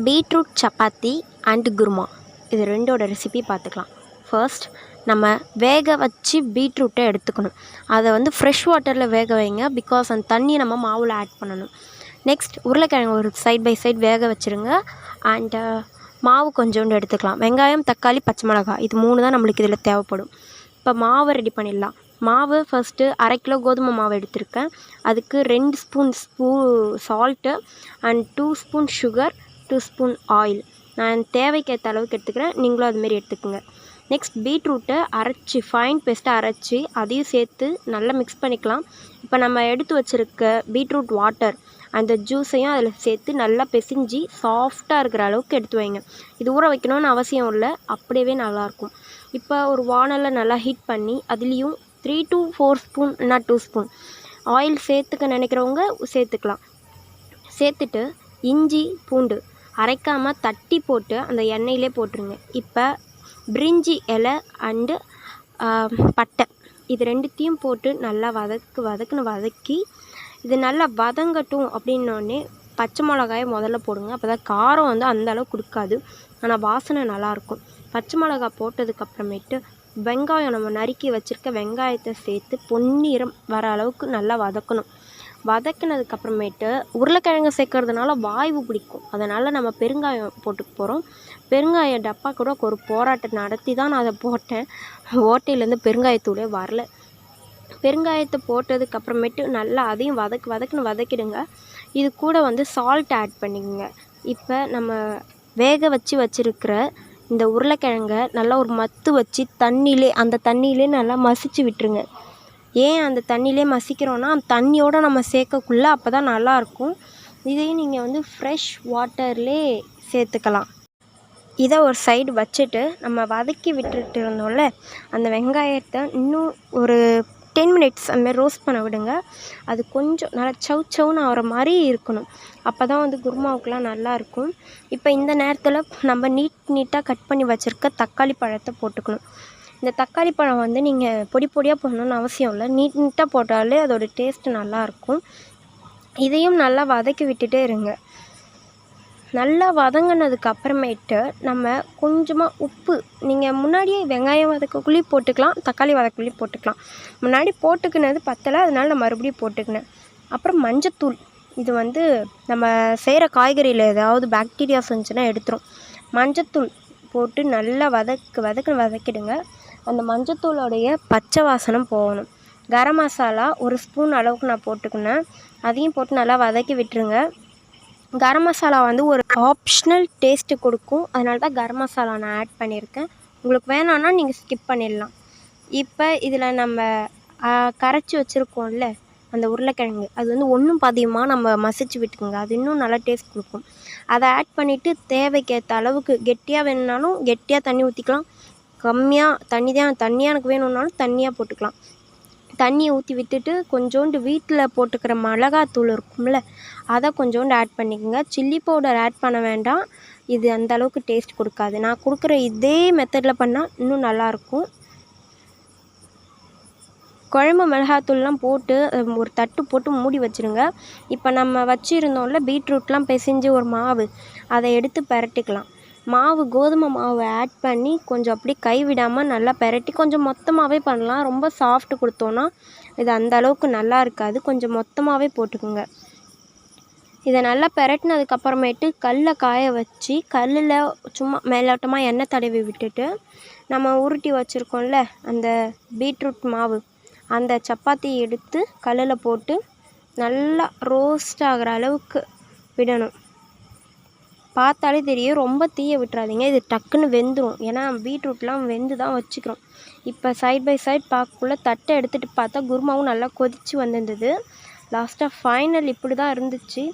Beetroot chapati and kurma இது ரெண்டோட recipe பார்த்துக்கலாம். ஃபர்ஸ்ட் நம்ம வேக வச்சு பீட்ரூட்டை எடுத்துக்கணும். அதை வந்து ஃப்ரெஷ் வாட்டரில் வேக வைங்க, பிகாஸ் அந்த தண்ணி நம்ம மாவில் ஆட் பண்ணணும். நெக்ஸ்ட் உருளைக்கிழங்கு ஒரு சைட் பை சைட் வேக வச்சுருங்க. அண்டு மாவு கொஞ்சோண்டு எடுத்துக்கலாம். வெங்காயம், தக்காளி, பச்சை மிளகாய் இது 3 தான் நம்மளுக்கு இதில் தேவைப்படும். இப்போ மாவை ரெடி பண்ணிடலாம். மாவு ஃபஸ்ட்டு 1/2 கிலோ கோதுமை மாவு எடுத்திருக்கேன். அதுக்கு 2 spoon salt and 2 spoon sugar, 2 spoon oil. நான் தேவைக்கேற்ற அளவுக்கு எடுத்துக்கிறேன், நீங்களும் அதுமாரி எடுத்துக்கோங்க. நெக்ஸ்ட் பீட்ரூட்டை அரைச்சி ஃபைன் பேஸ்ட்டாக அரைச்சி அதையும் சேர்த்து நல்லா மிக்ஸ் பண்ணிக்கலாம். இப்போ நம்ம எடுத்து வச்சுருக்க பீட்ரூட் வாட்டர் அந்த ஜூஸையும் அதில் சேர்த்து நல்லா பிசைஞ்சு சாஃப்டாக இருக்கிற அளவுக்கு எடுத்து வைங்க. இது ஊற வைக்கணும்னு அவசியம் இல்லை, அப்படியே நல்லாயிருக்கும். இப்போ ஒரு வானலில் நல்லா ஹீட் பண்ணி அதுலேயும் 3 to 4 ஸ்பூன் இல்லைனா 2 ஸ்பூன் ஆயில் சேர்த்துக்க நினைக்கிறவங்க சேர்த்துக்கலாம். சேர்த்துட்டு இஞ்சி பூண்டு அரைக்காமல் தட்டி போட்டு அந்த எண்ணெயிலே போட்டுருங்க. இப்போ பிரிஞ்சி இலை அண்டு பட்டை இது ரெண்டுத்தையும் போட்டு நல்லா வதக்கி இது நல்லா வதங்கட்டும். அப்படின்னோடனே பச்சை மிளகாயை முதல்ல போடுங்க. அப்போ தான் காரம் வந்து அந்தளவு கொடுக்காது, ஆனால் வாசனை நல்லாயிருக்கும். பச்சை மிளகா போட்டதுக்கப்புறமேட்டு வெங்காயம் நம்ம நறுக்கி வச்சுருக்க வெங்காயத்தை சேர்த்து பொன்னிறம் வர அளவுக்கு நல்லா வதக்கணும். வதக்கினதுக்கப்புறமேட்டு உருளைக்கிழங்கு சேர்க்கறதுனால வாய்வு பிடிக்கும், அதனால் நம்ம பெருங்காயம் போட்டுக்க போகிறோம். பெருங்காய டப்பா கூட ஒரு போராட்டம் நடத்தி தான் நான் அதை போட்டேன். ஓட்டையிலேருந்து பெருங்காயத்தூளே வரல. பெருங்காயத்தை போட்டதுக்கப்புறமேட்டு நல்லா அதையும் வதக்கிடுங்க. இது கூட வந்து சால்ட் ஆட் பண்ணிக்கோங்க. இப்போ நம்ம வேக வச்சுருக்கிற இந்த உருளைக்கிழங்கை நல்லா ஒரு மத்து வச்சு அந்த தண்ணியிலே நல்லா மசிச்சு விட்டுருங்க. ஏன் அந்த தண்ணியிலே மசிக்கிறோன்னா அந்த தண்ணியோடு நம்ம சேர்க்கக்குள்ள அப்போ தான் நல்லாயிருக்கும். இதையும் நீங்கள் வந்து ஃப்ரெஷ் வாட்டர்லே சேர்த்துக்கலாம். இதை ஒரு சைடு வச்சுட்டு நம்ம வதக்கி விட்டுட்டு இருந்தோம்ல அந்த வெங்காயத்தை இன்னும் ஒரு 10 மினிட்ஸ் அதுமாதிரி ரோஸ்ட் பண்ண விடுங்க. அது கொஞ்சம் நல்லா சவுன்னு ஆகிற மாதிரி இருக்கணும். அப்போ தான் வந்து குருமாவுக்குலாம் நல்லாயிருக்கும். இப்போ இந்த நேரத்தில் நம்ம நீட்டாக கட் பண்ணி வச்சுருக்க தக்காளி பழத்தை போட்டுக்கணும். இந்த தக்காளி பழம் வந்து நீங்கள் பொடியாக போடணுன்னு அவசியம் இல்லை, நீட்டாக போட்டாலே அதோடய டேஸ்ட்டு நல்லாயிருக்கும். இதையும் நல்லா வதக்கி விட்டுட்டே இருங்க. நல்லா வதங்கினதுக்கு அப்புறமேட்டு நம்ம கொஞ்சமாக உப்பு, நீங்கள் முன்னாடியே வெங்காயம் வதக்கக்குள்ளேயும் போட்டுக்கலாம், தக்காளி வதக்கக்குள்ளேயும் போட்டுக்கலாம். முன்னாடி போட்டுக்கினது பத்தலை, அதனால் நான் மறுபடியும் போட்டுக்கினேன். அப்புறம் மஞ்சத்தூள், இது வந்து நம்ம செய்கிற காய்கறியில் ஏதாவது பாக்டீரியாஸ் இருந்துச்சுன்னா எடுத்துரும். மஞ்சத்தூள் போட்டு நல்லா வதக்கிடுங்க. அந்த மஞ்சத்தூளோடைய பச்சை வாசனம் போகணும். கரம் மசாலா 1 ஸ்பூன் அளவுக்கு நான் போட்டுக்கினேன், அதையும் போட்டு நல்லா வதக்கி விட்டுருங்க. கரம் மசாலா வந்து ஒரு ஆப்ஷனல் டேஸ்ட்டு கொடுக்கும், அதனால தான் கரம் மசாலா நான் ஆட் பண்ணியிருக்கேன். உங்களுக்கு வேணான்னா நீங்கள் ஸ்கிப் பண்ணிடலாம். இப்போ இதில் நம்ம கரைச்சி வச்சுருக்கோம்ல அந்த உருளைக்கிழங்கு, அது வந்து ஒன்றும் பாதியமாக நம்ம மசிச்சு விட்டுக்குங்க, அது இன்னும் நல்லா டேஸ்ட் கொடுக்கும். அதை ஆட் பண்ணிவிட்டு தேவைக்கேற்ற அளவுக்கு கெட்டியாக வேணும்னாலும் கெட்டியாக தண்ணி ஊற்றிக்கலாம், கம்மியாக தண்ணியாக எனக்கு வேணும்னாலும் தண்ணியாக போட்டுக்கலாம். தண்ணியை ஊற்றி விட்டுட்டு கொஞ்சோண்டு வீட்டில் போட்டுக்கிற மிளகாத்தூள் இருக்கும்ல அதை கொஞ்சோண்டு ஆட் பண்ணிக்கோங்க. சில்லி பவுடர் ஆட் பண்ண வேண்டாம், இது அந்தளவுக்கு டேஸ்ட் கொடுக்காது. நான் கொடுக்குற இதே மெத்தடில் பண்ணால் இன்னும் நல்லாயிருக்கும். குழம்பு மிளகாத்தூள்லாம் போட்டு ஒரு தட்டு போட்டு மூடி வச்சுருங்க. இப்போ நம்ம வச்சுருந்தோம்ல பீட்ரூட்லாம் பிசைஞ்சு ஒரு மாவு, அதை எடுத்து பிரட்டிக்கலாம். மாவு கோதுமை மாவு ஆட் பண்ணி கொஞ்சம் அப்படியே கை விடாமல் நல்லா பிரட்டி, கொஞ்சம் மொத்தமாகவே பண்ணலாம். ரொம்ப சாஃப்ட் கொடுத்தோன்னா இது அந்த அளவுக்கு நல்லா இருக்காது, கொஞ்சம் மொத்தமாகவே போட்டுக்குங்க. இதை நல்லா பிரட்டினதுக்கப்புறமேட்டு கல்லை காய வச்சு கல்லில் சும்மா மேலோட்டமாக எண்ணெய் தடவி விட்டுட்டு நம்ம உருட்டி வச்சுருக்கோம்ல அந்த பீட்ரூட் மாவு, அந்த சப்பாத்தி எடுத்து கல்லில் போட்டு நல்லா ரோஸ்ட் ஆகிற அளவுக்கு விடணும். பார்த்தாலே தெரியும், ரொம்ப தீய விட்டுறாதீங்க, இது டக்குன்னு வெந்துடும். ஏன்னா பீட்ரூட்லாம் வெந்து தான் வச்சுக்கிறோம். இப்போ சைட் பை சைட் பார்க்கக்குள்ளே தட்டை எடுத்துகிட்டு பார்த்தா குருமாவும் நல்லா கொதித்து வந்திருந்தது. லாஸ்ட்டாக ஃபைனல் இப்படி தான் இருந்துச்சு.